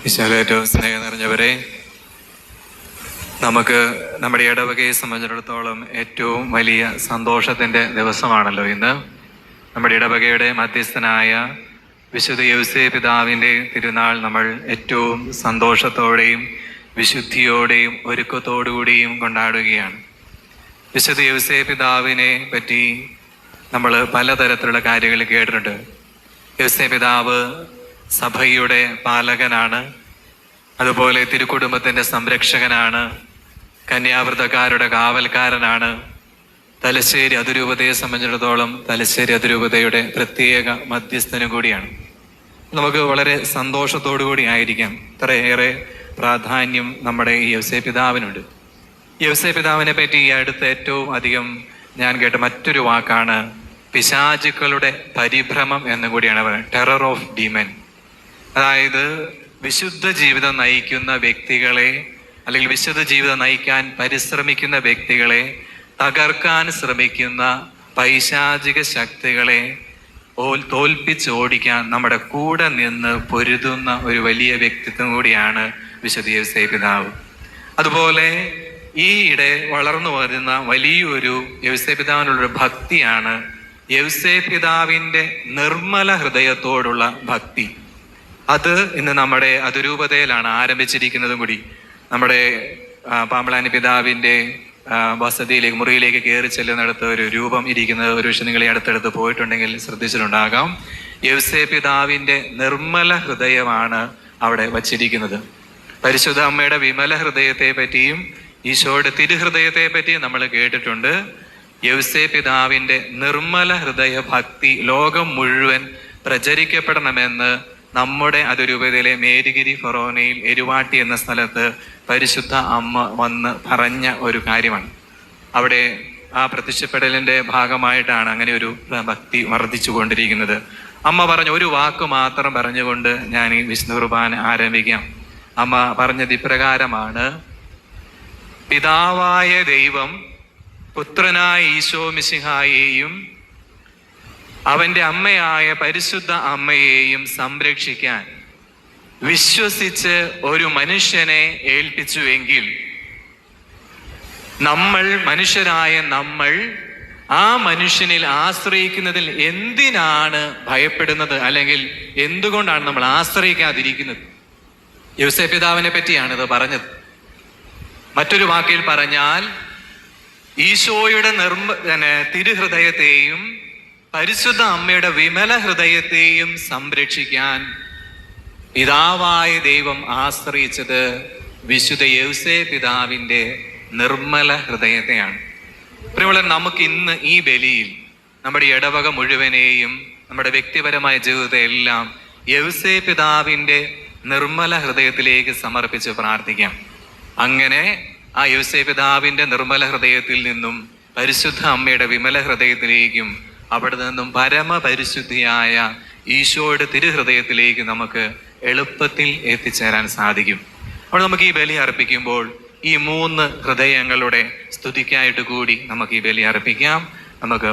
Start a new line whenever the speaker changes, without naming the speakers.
ഈശോയിലേറ്റവും സ്നേഹം നിറഞ്ഞവരെ, നമുക്ക് നമ്മുടെ ഇടവകയെ സംബന്ധിച്ചിടത്തോളം ഏറ്റവും വലിയ സന്തോഷത്തിൻ്റെ ദിവസമാണല്ലോ ഇന്ന്. നമ്മുടെ ഇടവകയുടെ മധ്യസ്ഥനായ വിശുദ്ധ യൗസേപ്പ് പിതാവിൻ്റെ തിരുനാൾ നമ്മൾ ഏറ്റവും സന്തോഷത്തോടെയും വിശുദ്ധിയോടെയും ഒരുക്കത്തോടുകൂടിയും കൊണ്ടാടുകയാണ്. വിശുദ്ധ യൗസേപ്പ് പിതാവിനെ പറ്റി നമ്മൾ പലതരത്തിലുള്ള കാര്യങ്ങൾ കേട്ടിട്ടുണ്ട്. യൗസേപ്പ് പിതാവ് സഭയുടെ പാലകനാണ്, അതുപോലെ തിരുക്കുടുംബത്തിൻ്റെ സംരക്ഷകനാണ്, കന്യാവ്രതക്കാരുടെ കാവൽക്കാരനാണ്. തലശ്ശേരി അതിരൂപതയെ സംബന്ധിച്ചിടത്തോളം തലശ്ശേരി അതിരൂപതയുടെ പ്രത്യേക മധ്യസ്ഥനും കൂടിയാണ്. നമുക്ക് വളരെ സന്തോഷത്തോടു കൂടി ആയിരിക്കാം. ഇത്രയേറെ പ്രാധാന്യം നമ്മുടെ ഈ യൗസേപ്പ് പിതാവിനുണ്ട്. യൗസേപ്പ് പിതാവിനെ പറ്റി ഈ അടുത്ത് ഏറ്റവും അധികം ഞാൻ കേട്ട മറ്റൊരു വാക്കാണ് പിശാചുക്കളുടെ പരിഭ്രമം എന്നും കൂടിയാണ് പറയുന്നത്. Terror of demon. അതായത് വിശുദ്ധ ജീവിതം നയിക്കുന്ന വ്യക്തികളെ, അല്ലെങ്കിൽ വിശുദ്ധ ജീവിതം നയിക്കാൻ പരിശ്രമിക്കുന്ന വ്യക്തികളെ തകർക്കാൻ ശ്രമിക്കുന്ന പൈശാചിക ശക്തികളെ തോൽപ്പിച്ചോടിക്കാൻ നമ്മുടെ കൂടെ നിന്ന് പൊരുതുന്ന ഒരു വലിയ വ്യക്തിത്വം കൂടിയാണ് വിശുദ്ധ യൗസേപ്പ് പിതാവ്. അതുപോലെ ഈയിടെ വളർന്നു വരുന്ന വലിയൊരു യൗസേപ്പ് പിതാവിനുള്ളൊരു ഭക്തിയാണ് യൗസേപ്പ് പിതാവിൻ്റെ നിർമ്മല ഹൃദയത്തോടുള്ള ഭക്തി. അത് ഇന്ന് നമ്മുടെ അതിരൂപതയിലാണ് ആരംഭിച്ചിരിക്കുന്നതും കൂടി. നമ്മുടെ പാമ്പളാനി പിതാവിൻ്റെ വസതിയിലേക്ക്, മുറിയിലേക്ക് കയറി ചെല്ലുന്നിടത്ത് ഒരു രൂപം ഇരിക്കുന്നത് ഒരു പക്ഷെ നിങ്ങൾ ഈ അടുത്തടുത്ത് പോയിട്ടുണ്ടെങ്കിൽ ശ്രദ്ധിച്ചിട്ടുണ്ടാകാം. യൗസേപ്പ് പിതാവിൻ്റെ നിർമ്മല ഹൃദയമാണ് അവിടെ വച്ചിരിക്കുന്നത്. പരിശുദ്ധ അമ്മയുടെ വിമല ഹൃദയത്തെ പറ്റിയും ഈശോയുടെ തിരുഹൃദയത്തെ പറ്റിയും നമ്മൾ കേട്ടിട്ടുണ്ട്. യൗസേപ്പ് പിതാവിൻ്റെ നിർമ്മല ഹൃദയ ഭക്തി ലോകം മുഴുവൻ പ്രചരിക്കപ്പെടണമെന്ന് നമ്മുടെ അതിരൂപതയിലെ മേരിഗിരി ഫൊറോനയിൽ എരുവാട്ടി എന്ന സ്ഥലത്ത് പരിശുദ്ധ അമ്മ വന്ന് പറഞ്ഞ ഒരു കാര്യമാണ്. അവിടെ ആ പ്രത്യക്ഷപ്പെടലിൻ്റെ ഭാഗമായിട്ടാണ് അങ്ങനെ ഒരു ഭക്തി വർദ്ധിച്ചു കൊണ്ടിരിക്കുന്നത്. അമ്മ പറഞ്ഞ ഒരു വാക്ക് മാത്രം പറഞ്ഞുകൊണ്ട് ഞാൻ ഈ വിശുദ്ധ കുർബാന ആരംഭിക്കാം. അമ്മ പറഞ്ഞത് ഇപ്രകാരമാണ്: പിതാവായ ദൈവം പുത്രനായ ഈശോ മിശിഹായെയും അവൻ്റെ അമ്മയായ പരിശുദ്ധ അമ്മയെയും സംരക്ഷിക്കാൻ വിശ്വസിച്ച് ഒരു മനുഷ്യനെ ഏൽപ്പിച്ചുവെങ്കിൽ നമ്മൾ, മനുഷ്യരായ നമ്മൾ, ആ മനുഷ്യനിൽ ആശ്രയിക്കുന്നതിൽ എന്തിനാണ് ഭയപ്പെടുന്നത്, അല്ലെങ്കിൽ എന്തുകൊണ്ടാണ് നമ്മൾ ആശ്രയിക്കാതിരിക്കുന്നത്? യൗസേപ്പ് പിതാവിനെ പറ്റിയാണിത് പറഞ്ഞത്. മറ്റൊരു വാക്കിൽ പറഞ്ഞാൽ, ഈശോയുടെ തിരുഹൃദയത്തെയും പരിശുദ്ധ അമ്മയുടെ വിമല ഹൃദയത്തെയും സംരക്ഷിക്കാൻ പിതാവായ ദൈവം ആശ്രയിച്ചത് വിശുദ്ധ യൗസേപ്പ് പിതാവിൻ്റെ നിർമ്മല ഹൃദയത്തെയാണ്. പ്രിയമുള്ളവർ, നമുക്ക് ഇന്ന് ഈ ബലിയിൽ നമ്മുടെ ഇടവക മുഴുവനെയും നമ്മുടെ വ്യക്തിപരമായ ജീവിതത്തെ എല്ലാം യൗസേപ്പ് പിതാവിൻ്റെ നിർമ്മല ഹൃദയത്തിലേക്ക് സമർപ്പിച്ച് പ്രാർത്ഥിക്കാം. അങ്ങനെ ആ യൗസേപ്പ് പിതാവിൻ്റെ നിർമ്മല ഹൃദയത്തിൽ നിന്നും പരിശുദ്ധ അമ്മയുടെ വിമല ഹൃദയത്തിലേക്കും അവിടെ നിന്നും പരമപരിശുദ്ധിയായ ഈശോയുടെ തിരുഹൃദയത്തിലേക്ക് നമുക്ക് എളുപ്പത്തിൽ എത്തിച്ചേരാൻ സാധിക്കും. അപ്പോൾ നമുക്ക് ഈ ബലി അർപ്പിക്കുമ്പോൾ ഈ 3 ഹൃദയങ്ങളുടെ സ്തുതിക്കായിട്ട് കൂടി നമുക്ക് ഈ ബലി അർപ്പിക്കാം. നമുക്ക്